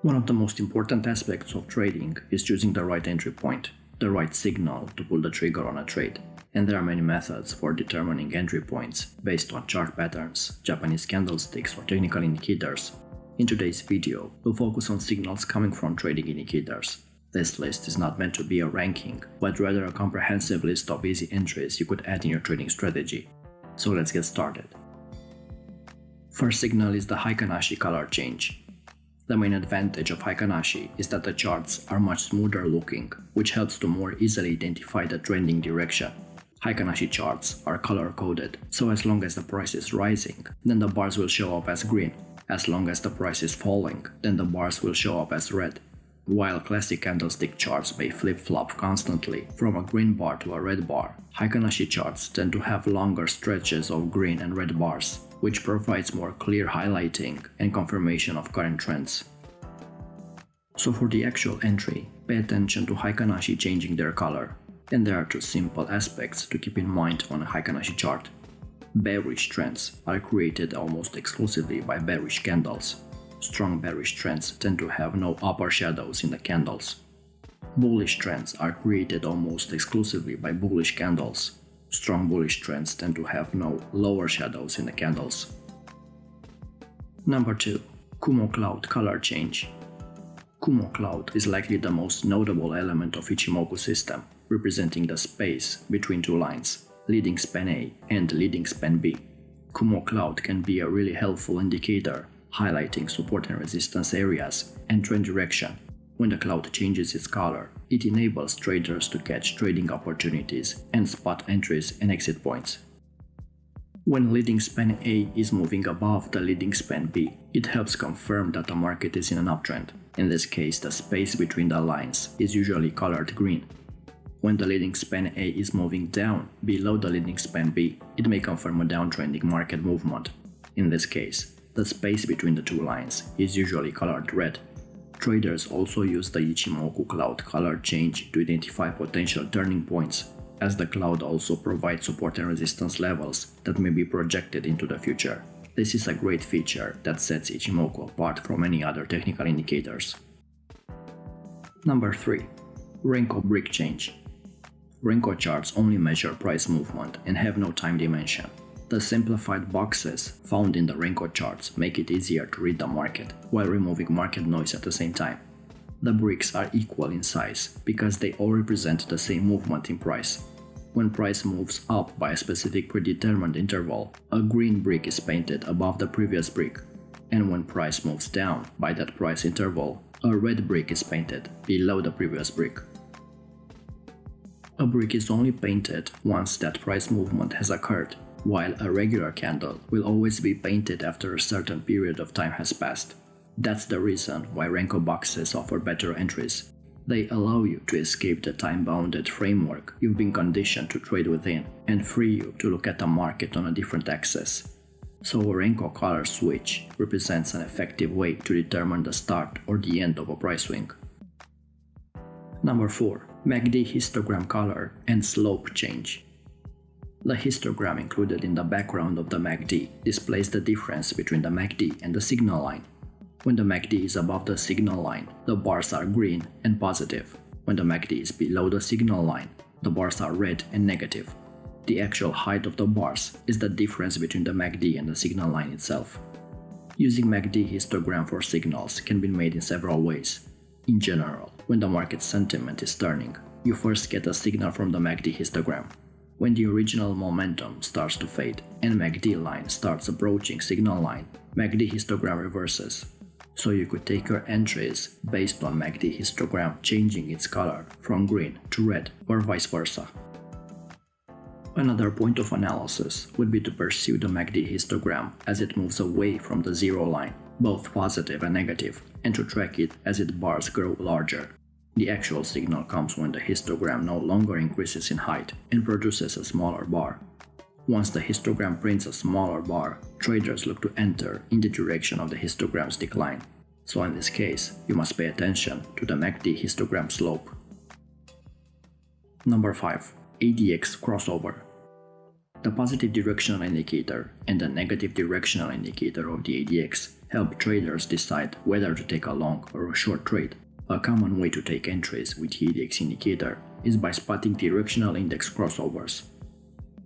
One of the most important aspects of trading is choosing the right entry point, the right signal to pull the trigger on a trade. And there are many methods for determining entry points based on chart patterns, Japanese candlesticks or technical indicators. In today's video, we'll focus on signals coming from trading indicators. This list is not meant to be a ranking, but rather a comprehensive list of easy entries you could add in your trading strategy. So let's get started. First signal is the Heikin-Ashi color change. The main advantage of Heikin-Ashi is that the charts are much smoother looking, which helps to more easily identify the trending direction. Heikin-Ashi charts are color-coded, so as long as the price is rising, then the bars will show up as green. As long as the price is falling, then the bars will show up as red. While classic candlestick charts may flip-flop constantly from a green bar to a red bar, Heikin-Ashi charts tend to have longer stretches of green and red bars, which provides more clear highlighting and confirmation of current trends. So for the actual entry, pay attention to Heikin-Ashi changing their color. And there are two simple aspects to keep in mind on a Heikin-Ashi chart. Bearish trends are created almost exclusively by bearish candles. Strong bearish trends tend to have no upper shadows in the candles. Bullish trends are created almost exclusively by bullish candles. Strong bullish trends tend to have no lower shadows in the candles. Number 2. Kumo cloud color change. Kumo cloud is likely the most notable element of Ichimoku system, representing the space between two lines, leading span A and leading span B. Kumo cloud can be a really helpful indicator, highlighting support and resistance areas and trend direction. When the cloud changes its color, it enables traders to catch trading opportunities and spot entries and exit points. When leading span A is moving above the leading span B, it helps confirm that the market is in an uptrend. In this case, the space between the lines is usually colored green. When the leading span A is moving down below the leading span B, it may confirm a downtrending market movement. In this case, the space between the two lines is usually colored red. Traders also use the Ichimoku cloud color change to identify potential turning points, as the cloud also provides support and resistance levels that may be projected into the future. This is a great feature that sets Ichimoku apart from any other technical indicators. Number 3. Renko brick change. Renko charts only measure price movement and have no time dimension. The simplified boxes found in the Renko charts make it easier to read the market while removing market noise at the same time. The bricks are equal in size because they all represent the same movement in price. When price moves up by a specific predetermined interval, a green brick is painted above the previous brick, and when price moves down by that price interval, a red brick is painted below the previous brick. A brick is only painted once that price movement has occurred, while a regular candle will always be painted after a certain period of time has passed. That's the reason why Renko boxes offer better entries. They allow you to escape the time-bounded framework you've been conditioned to trade within and free you to look at the market on a different axis. So a Renko color switch represents an effective way to determine the start or the end of a price swing. Number 4. MACD histogram color and slope change. The histogram included in the background of the MACD displays the difference between the MACD and the signal line. When the MACD is above the signal line, the bars are green and positive. When the MACD is below the signal line, the bars are red and negative. The actual height of the bars is the difference between the MACD and the signal line itself. Using MACD histogram for signals can be made in several ways. In general, when the market sentiment is turning, you first get a signal from the MACD histogram. When the original momentum starts to fade and MACD line starts approaching signal line, MACD histogram reverses. So you could take your entries based on MACD histogram changing its color from green to red or vice versa. Another point of analysis would be to pursue the MACD histogram as it moves away from the zero line, both positive and negative, and to track it as its bars grow larger. The actual signal comes when the histogram no longer increases in height and produces a smaller bar. Once the histogram prints a smaller bar, traders look to enter in the direction of the histogram's decline. So in this case, you must pay attention to the MACD histogram slope. Number 5. ADX crossover. The positive directional indicator and the negative directional indicator of the ADX help traders decide whether to take a long or a short trade. A common way to take entries with the EDX indicator is by spotting directional index crossovers.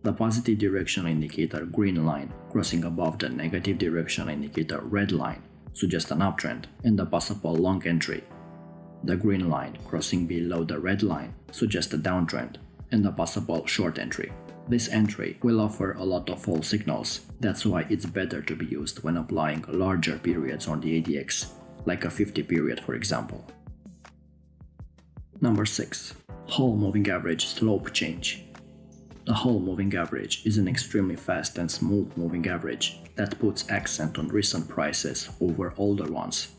The positive directional indicator green line crossing above the negative directional indicator red line suggests an uptrend and a possible long entry. The green line crossing below the red line suggests a downtrend and a possible short entry. This entry will offer a lot of false signals, that's why it's better to be used when applying larger periods on the ADX, like a 50 period for example. Number 6. Whole moving average slope change. The whole moving average is an extremely fast and smooth moving average that puts accent on recent prices over older ones.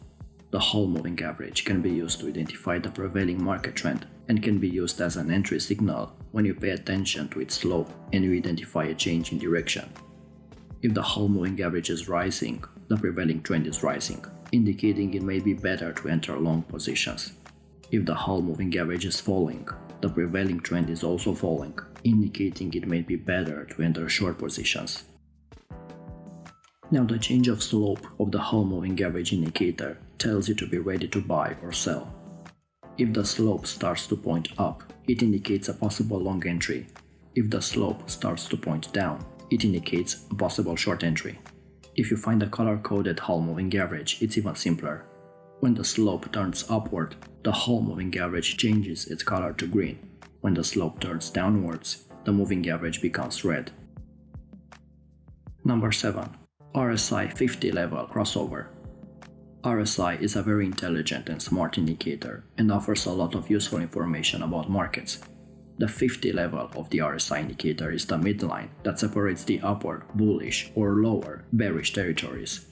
The whole moving average can be used to identify the prevailing market trend and can be used as an entry signal when you pay attention to its slope and you identify a change in direction. If the whole moving average is rising, the prevailing trend is rising, indicating it may be better to enter long positions. If the whole moving average is falling, the prevailing trend is also falling, indicating it may be better to enter short positions. Now the change of slope of the whole moving average indicator tells you to be ready to buy or sell. If the slope starts to point up, it indicates a possible long entry. If the slope starts to point down, it indicates a possible short entry. If you find a color-coded whole moving average, it's even simpler. When the slope turns upward, the whole moving average changes its color to green. When the slope turns downwards, the moving average becomes red. Number 7. RSI 50 level crossover. RSI is a very intelligent and smart indicator and offers a lot of useful information about markets. The 50 level of the RSI indicator is the midline that separates the upward, bullish, or lower, bearish territories.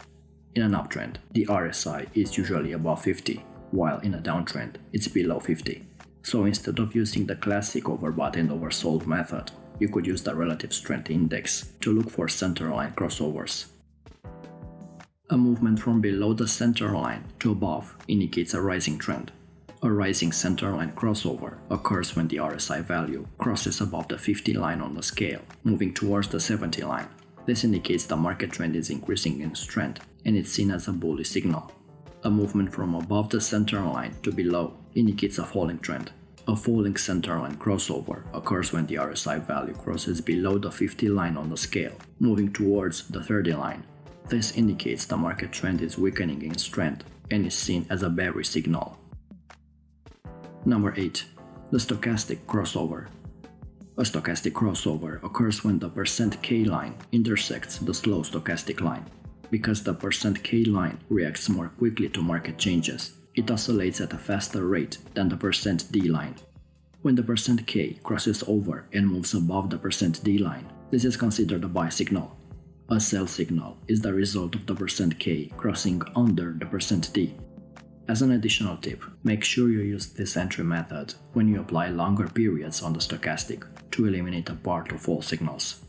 In an uptrend, the RSI is usually above 50, while in a downtrend, it's below 50. So instead of using the classic overbought and oversold method, you could use the relative strength index to look for centerline crossovers. A movement from below the center line to above indicates a rising trend. A rising centerline crossover occurs when the RSI value crosses above the 50 line on the scale, moving towards the 70 line. This indicates the market trend is increasing in strength and it's seen as a bullish signal. A movement from above the center line to below indicates a falling trend. A falling centerline crossover occurs when the RSI value crosses below the 50 line on the scale, moving towards the 30 line. This indicates the market trend is weakening in strength and is seen as a bearish signal. Number 8. The stochastic crossover. A stochastic crossover occurs when the %K line intersects the slow stochastic line. Because the %K line reacts more quickly to market changes, it oscillates at a faster rate than the %D line. When the %K crosses over and moves above the %D line, this is considered a buy signal. A sell signal is the result of the %K crossing under the %D. As an additional tip, make sure you use this entry method when you apply longer periods on the stochastic to eliminate a part of false signals.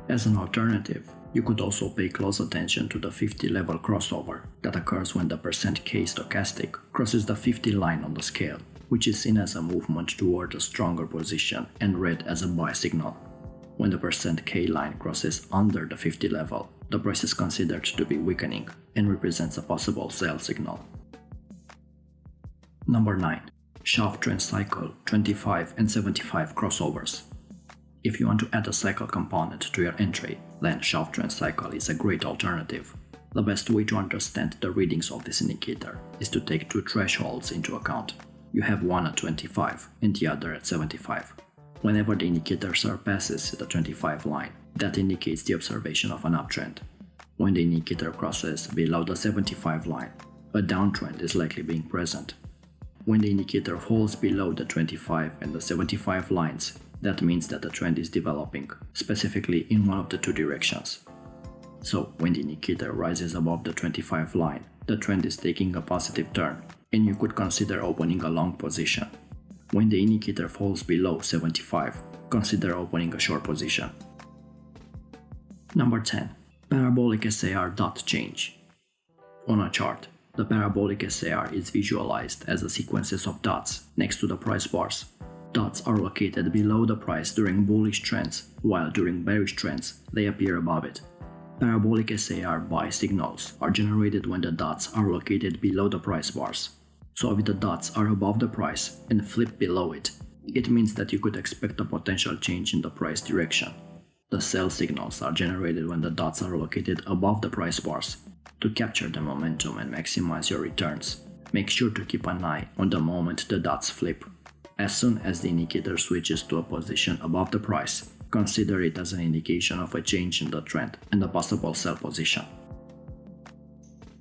As an alternative, you could also pay close attention to the 50 level crossover that occurs when the %K stochastic crosses the 50 line on the scale, which is seen as a movement toward a stronger position and read as a buy signal. When the %K line crosses under the 50 level, the price is considered to be weakening and represents a possible sell signal. Number 9. Sharp trend cycle 25 and 75 crossovers. If you want to add a cycle component to your entry, then sharp trend cycle is a great alternative. The best way to understand the readings of this indicator is to take two thresholds into account. You have one at 25 and the other at 75. Whenever the indicator surpasses the 25 line, that indicates the observation of an uptrend. When the indicator crosses below the 75 line, a downtrend is likely being present. When the indicator falls below the 25 and the 75 lines, that means that the trend is developing, specifically in one of the two directions. So, when the indicator rises above the 25 line, the trend is taking a positive turn, and you could consider opening a long position. When the indicator falls below 75, consider opening a short position. Number 10. Parabolic SAR dot change. On a chart, the parabolic SAR is visualized as a sequences of dots next to the price bars. Dots are located below the price during bullish trends, while during bearish trends they appear above it. Parabolic SAR buy signals are generated when the dots are located below the price bars. So if the dots are above the price and flip below it, it means that you could expect a potential change in the price direction. The sell signals are generated when the dots are located above the price bars. To capture the momentum and maximize your returns, make sure to keep an eye on the moment the dots flip. As soon as the indicator switches to a position above the price, consider it as an indication of a change in the trend and a possible sell position.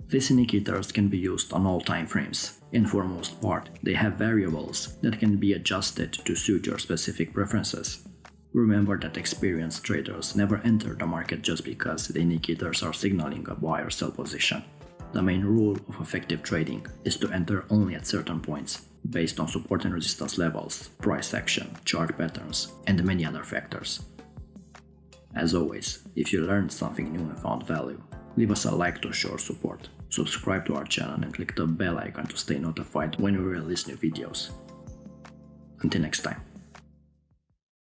These indicators can be used on all time frames, and for most part, they have variables that can be adjusted to suit your specific preferences. Remember that experienced traders never enter the market just because the indicators are signaling a buy or sell position. The main rule of effective trading is to enter only at certain points, based on support and resistance levels, price action, chart patterns, and many other factors. As always, if you learned something new and found value, leave us a like to show support, subscribe to our channel and click the bell icon to stay notified when we release new videos. Until next time.